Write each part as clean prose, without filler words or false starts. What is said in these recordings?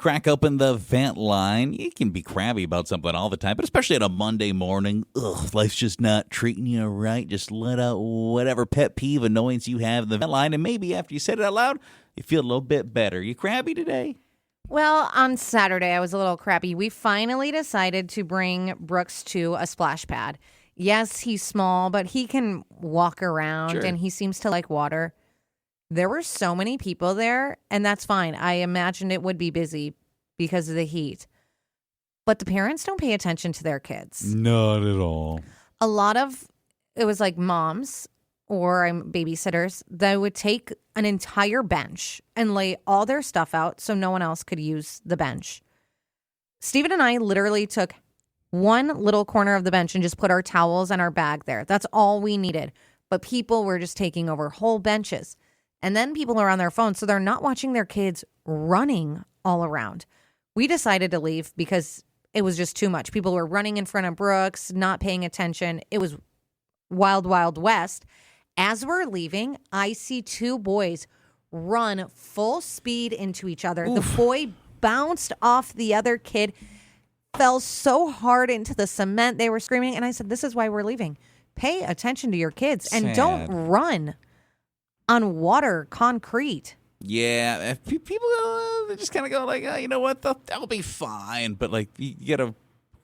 Crack open the vent line. You can be crabby about something all the time, but especially on a Monday morning. Life's just not treating you right. Just let out whatever pet peeve, annoyance you have in the vent line, and maybe after you said it out loud, you feel a little bit better. You crabby today? Well, on Saturday, I was a little crabby. We finally decided to bring Brooks to a splash pad. Yes, he's small, but he can walk around, Sure. and he seems to like water. There were so many people there, and that's fine. I imagined it would be busy because of the heat. But the parents don't pay attention to their kids. Not at all. A lot of, it was like moms or babysitters that would take an entire bench and lay all their stuff out so no one else could use the bench. Steven and I literally took one little corner of the bench and just put our towels and our bag there. That's all we needed. But people were just taking over whole benches. And then people are on their phones, so they're not watching their kids running all around. We decided to leave because it was just too much. People were running in front of Brooks, not paying attention. It was wild, wild west. As we're leaving, I see two boys run full speed into each other. Oof. The boy bounced off the other kid, fell so hard into the cement. They were screaming. And I said, this is why we're leaving. Pay attention to your kids and don't run on water, concrete. Yeah, people they just kind of go like, you know what, that'll be fine. But like, you gotta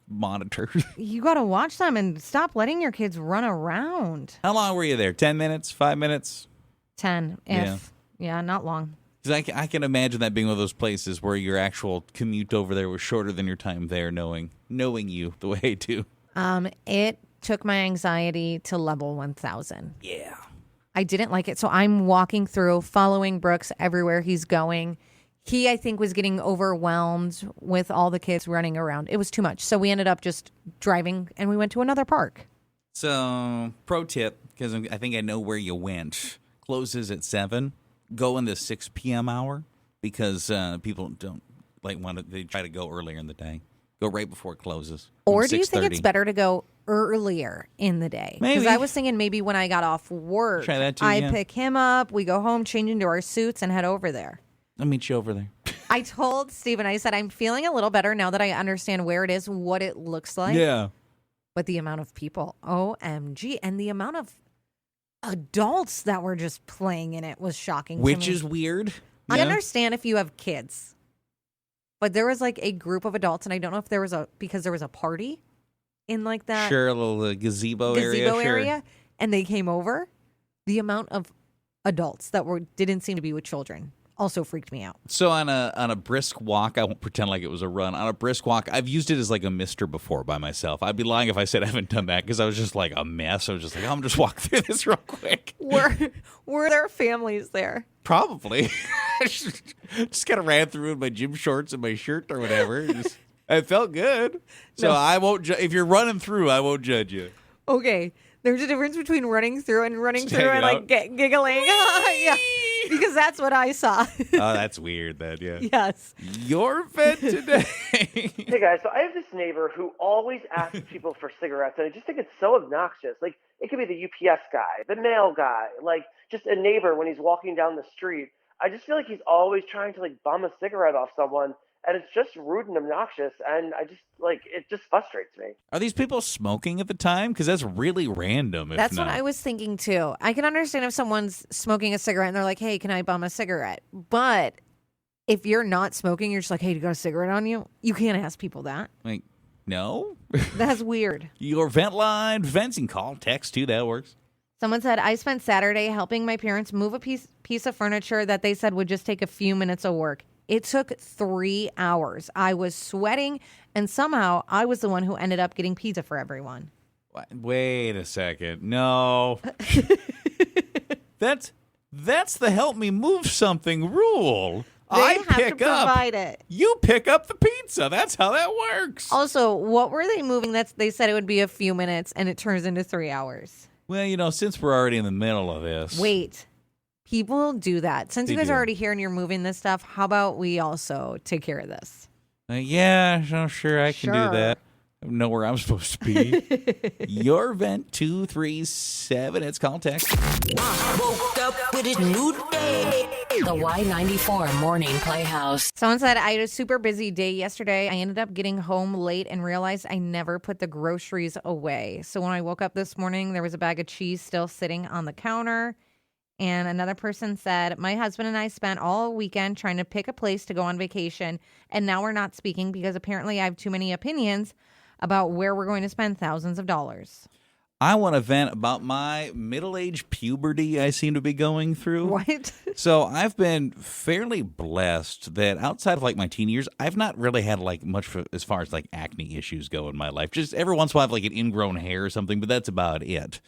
monitor. You gotta watch them and stop letting your kids run around. How long were you there? 10 minutes? 5 minutes? 10. Yeah, not long. Because I can imagine that being one of those places where your actual commute over there was shorter than your time there, knowing you the way I do. It took my anxiety to level 1,000. Yeah. I didn't like it. So I'm walking through, following Brooks everywhere he's going. He, I think, was getting overwhelmed with all the kids running around. It was too much. So we ended up just driving, and we went to another park. So, pro tip, because I think I know where you went. Closes at 7. Go in the 6 p.m. hour, because people don't they try to go earlier in the day. Go right before it closes. Or do you think it's better to go earlier in the day? Maybe. Because I was thinking maybe when I got off work, try that too, I pick him up, we go home, change into our suits, and head over there. I'll meet you over there. I told Steven, I said, I'm feeling a little better now that I understand where it is, what it looks like. Yeah. But the amount of people, OMG, and the amount of adults that were just playing in it was shocking. Which is weird. I Yeah. understand if you have kids. But there was like a group of adults, and I don't know if there was because there was a party in like that Sure, a little gazebo area. Sure. And they came over. The amount of adults that didn't seem to be with children also freaked me out. So on a brisk walk, I won't pretend like it was a run. On a brisk walk, I've used it as like a mister before by myself. I'd be lying if I said I haven't done that because I was just like a mess. I was just like, I'm just walk through this real quick. Were there families there? Probably. just kind of ran through in my gym shorts and my shirt or whatever. It felt good. So I won't. If you're running through, I won't judge you. Okay. There's a difference between running through and running through and like giggling. Yeah. Because that's what I saw. Oh, that's weird then, yeah. Yes. Your vent today. Hey guys, so I have this neighbor who always asks people for cigarettes, and I just think it's so obnoxious. Like, it could be the UPS guy, the mail guy, like just a neighbor when he's walking down the street. I just feel like he's always trying to like bum a cigarette off someone, and it's just rude and obnoxious, and it just frustrates me. Are these people smoking at the time? Because that's really random. That's what I was thinking too. I can understand if someone's smoking a cigarette and they're like, hey, can I bum a cigarette? But if you're not smoking, you're just like, hey, you got a cigarette on you? You can't ask people that. Like, no? That's weird. Your vent line, vents and call, text too, that works. Someone said, I spent Saturday helping my parents move a piece of furniture that they said would just take a few minutes of work. It took 3 hours. I was sweating, and somehow I was the one who ended up getting pizza for everyone. Wait a second. No. That's the help me move something rule. They have to provide it. You pick up the pizza. That's how that works. Also, what were they moving? They said it would be a few minutes, and it turns into 3 hours. Well, since we're already in the middle of this. Wait. People do that. Since you guys are already here and you're moving this stuff, how about we also take care of this? Yeah, sure, I can do that. I know where I'm supposed to be. Your vent 237. It's call text. Woke up with a new day. The Y94 Morning Playhouse. Someone said, I had a super busy day yesterday. I ended up getting home late and realized I never put the groceries away. So when I woke up this morning, there was a bag of cheese still sitting on the counter. And another person said, my husband and I spent all weekend trying to pick a place to go on vacation. And now we're not speaking because apparently I have too many opinions about where we're going to spend thousands of dollars. I want to vent about my middle-aged puberty I seem to be going through. What? So I've been fairly blessed that outside of like my teen years, I've not really had like much as far as like acne issues go in my life. Just every once in a while I have like an ingrown hair or something, but that's about it.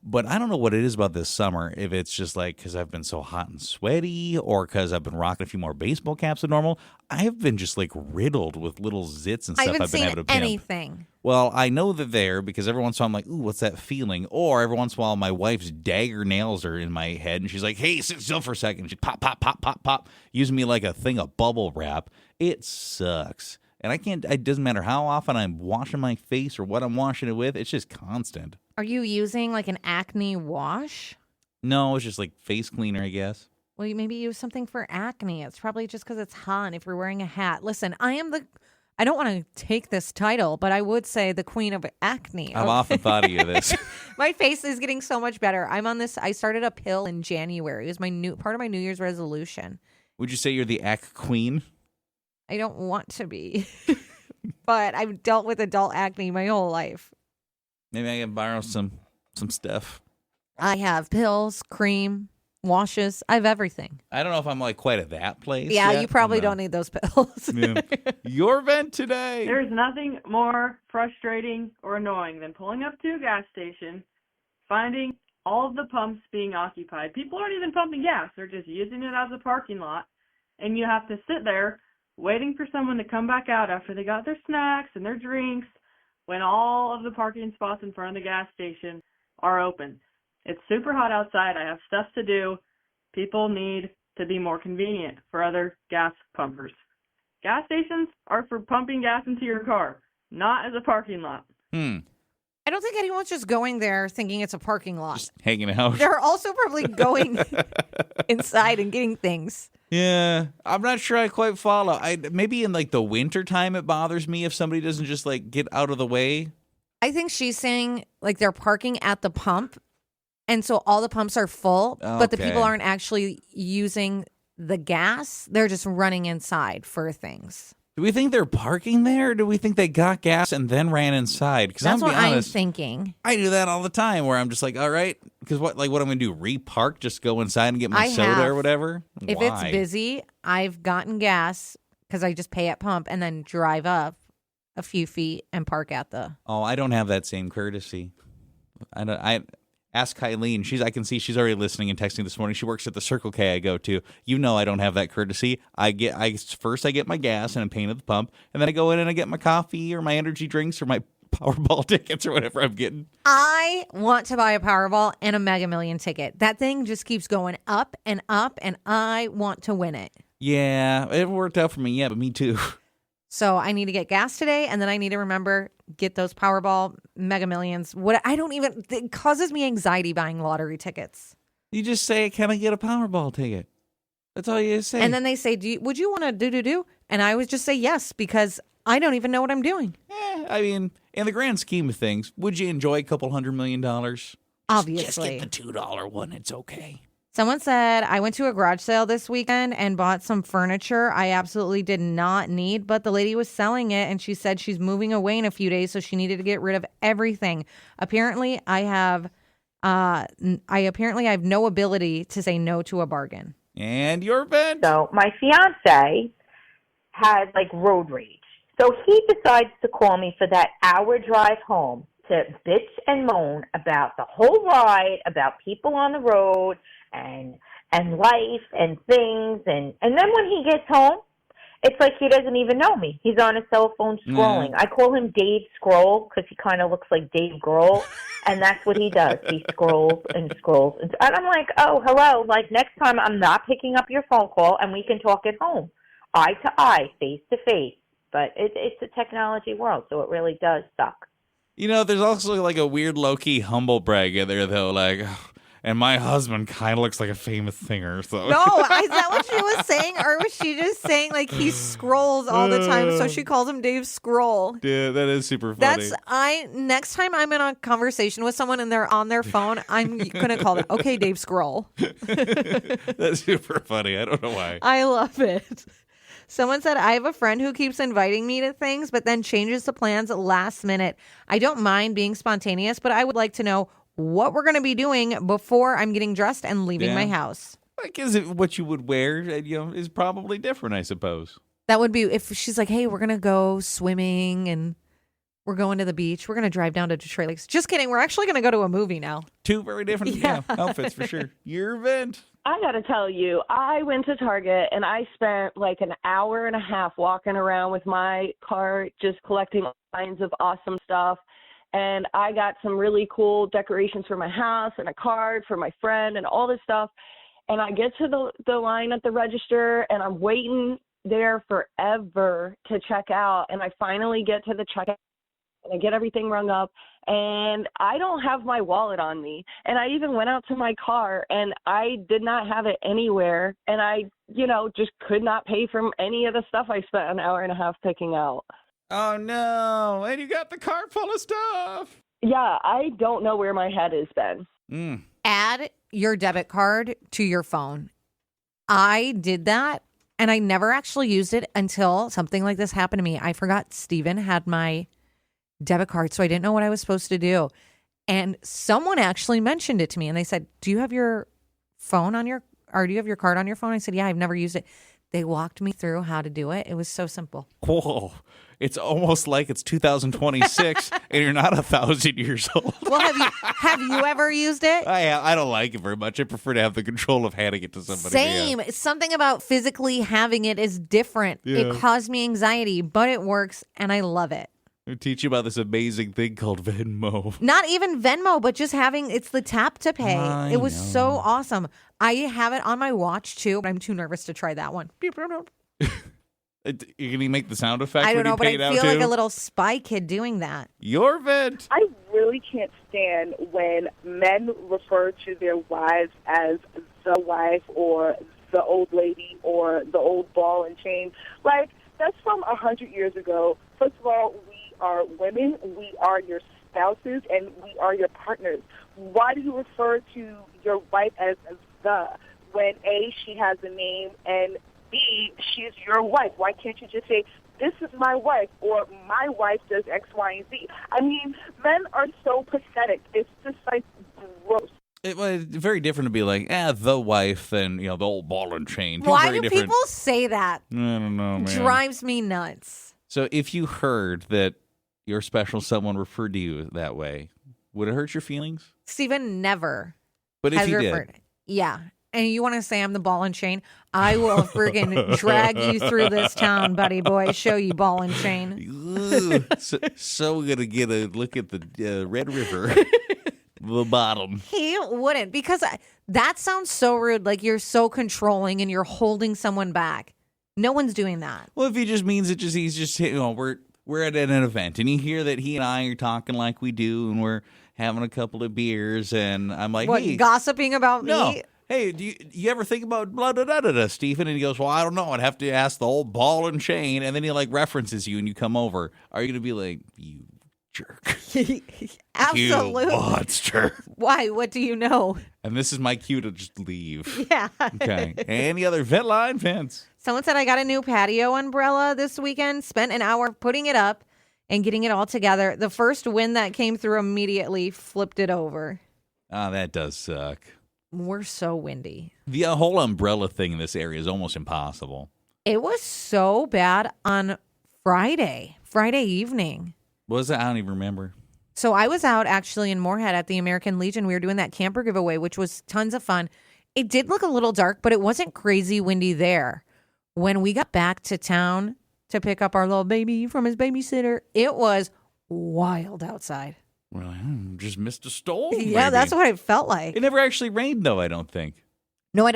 But I don't know what it is about this summer, if it's just like because I've been so hot and sweaty or because I've been rocking a few more baseball caps than normal. I have been just like riddled with little zits and stuff I haven't I've been seen having to pimp. anything. Well, I know they're there because every once in a while I'm like, ooh, what's that feeling? Or every once in a while my wife's dagger nails are in my head and she's like, hey, sit still for a second. She pop, pop, pop, pop, pop, using me like a thing of bubble wrap. It sucks. And it doesn't matter how often I'm washing my face or what I'm washing it with. It's just constant. Are you using like an acne wash? No, it's just like face cleaner, I guess. Well, you maybe use something for acne. It's probably just because it's hot and if you're wearing a hat. Listen, I don't want to take this title, but I would say the queen of acne. I've often thought of you this. My face is getting so much better. I started a pill in January. It was part of my New Year's resolution. Would you say you're the Ack Queen? I don't want to be, but I've dealt with adult acne my whole life. Maybe I can borrow some stuff. I have pills, cream, washes. I have everything. I don't know if I'm like quite at that place. Yeah, yet. you probably I'm not. don't need those pills. Yeah. Your vent today. There's nothing more frustrating or annoying than pulling up to a gas station, finding all of the pumps being occupied. People aren't even pumping gas. They're just using it as a parking lot. And you have to sit there waiting for someone to come back out after they got their snacks and their drinks when all of the parking spots in front of the gas station are open. It's super hot outside. I have stuff to do. People need to be more convenient for other gas pumpers. Gas stations are for pumping gas into your car, not as a parking lot. I don't think anyone's just going there thinking it's a parking lot. Just hanging out. They're also probably going inside and getting things. Yeah, I'm not sure I quite follow. Maybe in like the winter time it bothers me if somebody doesn't just like get out of the way. I think she's saying like they're parking at the pump, and so all the pumps are full, but the people Okay. aren't actually using the gas. They're just running inside for things. Do we think they're parking there? Or do we think they got gas and then ran inside? Because I'm That's gonna what be I'm honest, thinking. I do that all the time where I'm just like, all right, because what I'm going to do? Repark, just go inside and get my I soda have. or whatever? If Why? it's busy, I've gotten gas because I just pay at pump and then drive up a few feet and park at the. Oh, I don't have that same courtesy. I ask Kylene. I can see she's already listening and texting this morning. She works at the Circle K I go to. You know I don't have that courtesy. First I get my gas and I'm paying at the pump, and then I go in and I get my coffee or my energy drinks or my Powerball tickets or whatever I'm getting. I want to buy a Powerball and a Mega Million ticket. That thing just keeps going up and up, and I want to win it. Yeah, it worked out for me. Yeah, but me too. So I need to get gas today, and then I need to remember get those Powerball Mega Millions. It causes me anxiety buying lottery tickets. You just say, "Can I get a Powerball ticket?" That's all you say. And then they say, would you want to do? And I would just say yes because I don't even know what I'm doing. I mean, in the grand scheme of things, would you enjoy a couple $100 million? Obviously. Just get the $2 one. It's okay. Someone said, I went to a garage sale this weekend and bought some furniture I absolutely did not need, but the lady was selling it and she said she's moving away in a few days, so she needed to get rid of everything. Apparently, I have no ability to say no to a bargain. And your bed? So my fiance had like road rage. So he decides to call me for that hour drive home to bitch and moan about the whole ride, about people on the road and life and things. And then when he gets home, it's like he doesn't even know me. He's on his cell phone scrolling. I call him Dave Scroll because he kind of looks like Dave Grohl, and that's what he does. He scrolls and scrolls. And I'm like, oh, hello. Like, next time I'm not picking up your phone call, and we can talk at home, eye to eye, face to face. But it's a technology world, so it really does suck. You know, there's also like a weird low-key humble brag in there, though. Like, And my husband kind of looks like a famous singer. So No, is that what she was saying? Or was she just saying like he scrolls all the time? So she calls him Dave Scroll. Yeah, that is super funny. Next time I'm in a conversation with someone and they're on their phone, I'm gonna call them, okay, Dave Scroll. That's super funny. I don't know why. I love it. Someone said, I have a friend who keeps inviting me to things, but then changes the plans last minute. I don't mind being spontaneous, but I would like to know what we're going to be doing before I'm getting dressed and leaving my house. I guess what you would wear, is probably different, I suppose. That would be if she's like, hey, we're going to go swimming and we're going to the beach. We're going to drive down to Detroit Lakes. Just kidding. We're actually going to go to a movie now. Two very different outfits for sure. Your event. I got to tell you, I went to Target and I spent like an hour and a half walking around with my cart, just collecting all kinds of awesome stuff. And I got some really cool decorations for my house and a card for my friend and all this stuff. And I get to the line at the register and I'm waiting there forever to check out. And I finally get to the checkout and I get everything rung up. And I don't have my wallet on me. And I even went out to my car and I did not have it anywhere. And I, just could not pay for any of the stuff I spent an hour and a half picking out. Oh, no. And you got the cart full of stuff. Yeah, I don't know where my head has been. Add your debit card to your phone. I did that and I never actually used it until something like this happened to me. I forgot Steven had my debit card, so I didn't know what I was supposed to do. And someone actually mentioned it to me and they said, do you have your phone on your, or do you have your card on your phone? I said, yeah, I've never used it. They walked me through how to do it. It was so simple. Whoa. It's almost like it's 2026 and you're not 1,000 years old. Well, have you ever used it? I don't like it very much. I prefer to have the control of handing it to somebody. Same. Yeah. Something about physically having it is different. Yeah. It caused me anxiety, but it works and I love it. I'll teach you about this amazing thing called Venmo. Not even Venmo, but just it's the tap to pay. It was so awesome. I have it on my watch too, but I'm too nervous to try that one. You're going to make the sound effect? I don't know, but I feel like too? a little spy kid doing that. Your vent. I really can't stand when men refer to their wives as the wife or the old lady or the old ball and chain. Like, that's from 100 years ago. First of all, we are women, we are your spouses, and we are your partners. Why do you refer to your wife as the, when A, she has a name, and B, she's your wife? Why can't you just say, this is my wife, or my wife does X, Y, and Z? I mean, men are so pathetic. It's just like gross. It was very different to be like, the wife and, the old ball and chain. Why very do different. people say that? I don't know, man. Drives me nuts. So if you heard that your special someone referred to you that way, would it hurt your feelings? Steven never But if has you referred. did. Yeah. And you want to say I'm the ball and chain? I will friggin' drag you through this town, buddy boy. Show you ball and chain. Ooh, so we're going to get a look at the Red River. The bottom. He wouldn't, because that sounds so rude. Like you're so controlling and you're holding someone back. No one's doing that. Well, if he just means he's just, we're at an event and you hear that he and I are talking like we do and we're having a couple of beers and I'm like, what, hey, gossiping about no. me? Hey, do you ever think about blah, blah, blah, blah, blah, Stephen? And he goes, well, I don't know. I'd have to ask the old ball and chain. And then he references you and you come over. Are you going to be like, you jerk? Absolutely. You monster. Why? What do you know? And this is my cue to just leave. Yeah. Okay. Any other vent line, Vince? Someone said I got a new patio umbrella this weekend, spent an hour putting it up and getting it all together. The first wind that came through immediately flipped it over. Oh, that does suck. We're so windy. The whole umbrella thing in this area is almost impossible. It was so bad on Friday evening. What was that? I don't even remember. So I was out actually in Moorhead at the American Legion. We were doing that camper giveaway, which was tons of fun. It did look a little dark, but it wasn't crazy windy there. When we got back to town to pick up our little baby from his babysitter, it was wild outside. Well, I just missed a storm. Yeah, maybe. that's what it felt like. It never actually rained, though, I don't think. No,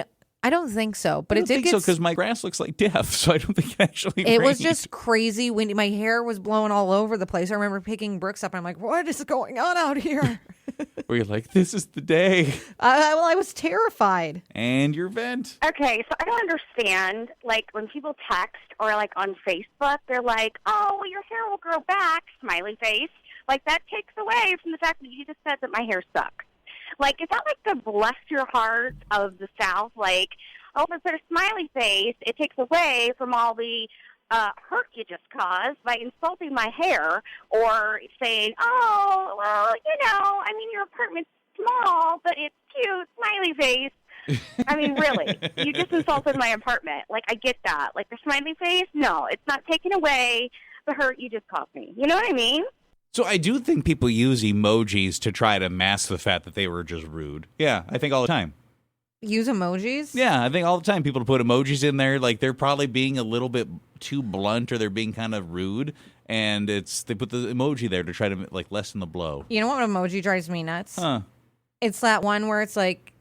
I don't think so. But I it don't did think so because my grass looks like death, so I don't think it actually It was rained. just crazy windy. My hair was blowing all over the place. I remember picking Brooks up. And I'm like, what is going on out here? Where you're like, this is the day. I was terrified. And your vent. Okay, so I don't understand, like, when people text or, like, on Facebook, they're like, oh, well, your hair will grow back, smiley face. Like, that takes away from the fact that you just said that my hair sucks. Like, is that, like, the bless your heart of the South? Like, oh, if I put a smiley face, it takes away from all the hurt you just caused by insulting my hair or saying, oh, well, I mean, your apartment's small, but it's cute, smiley face. I mean, really, you just insulted my apartment. Like, I get that. Like, the smiley face, no, it's not taking away the hurt you just caused me. You know what I mean? So I do think people use emojis to try to mask the fact that they were just rude. Yeah, I think all the time. Use emojis? Yeah, I think all the time people put emojis in there. Like, they're probably being a little bit too blunt or they're being kind of rude. And they put the emoji there to try to, like, lessen the blow. You know what emoji drives me nuts? Huh. It's that one where it's like,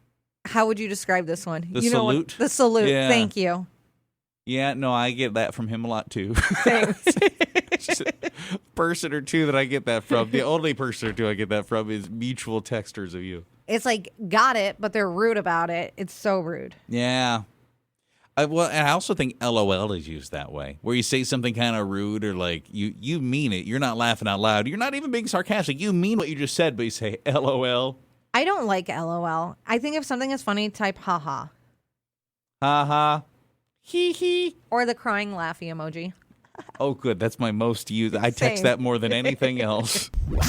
how would you describe this one? The you know salute? The salute. Yeah. Thank you. Yeah, no, I get that from him a lot, too. Same. Just a person or two that I get that from. The only person or two I get that from is mutual texters of you. It's like, got it, but they're rude about it. It's so rude. Yeah. Well, and I also think LOL is used that way, where you say something kind of rude or like you mean it. You're not laughing out loud. You're not even being sarcastic. You mean what you just said, but you say LOL. I don't like LOL. I think if something is funny, type haha. Ha. Hee hee. Or the crying laughy emoji. Oh, good. That's my most used. I text Same. that more than anything else.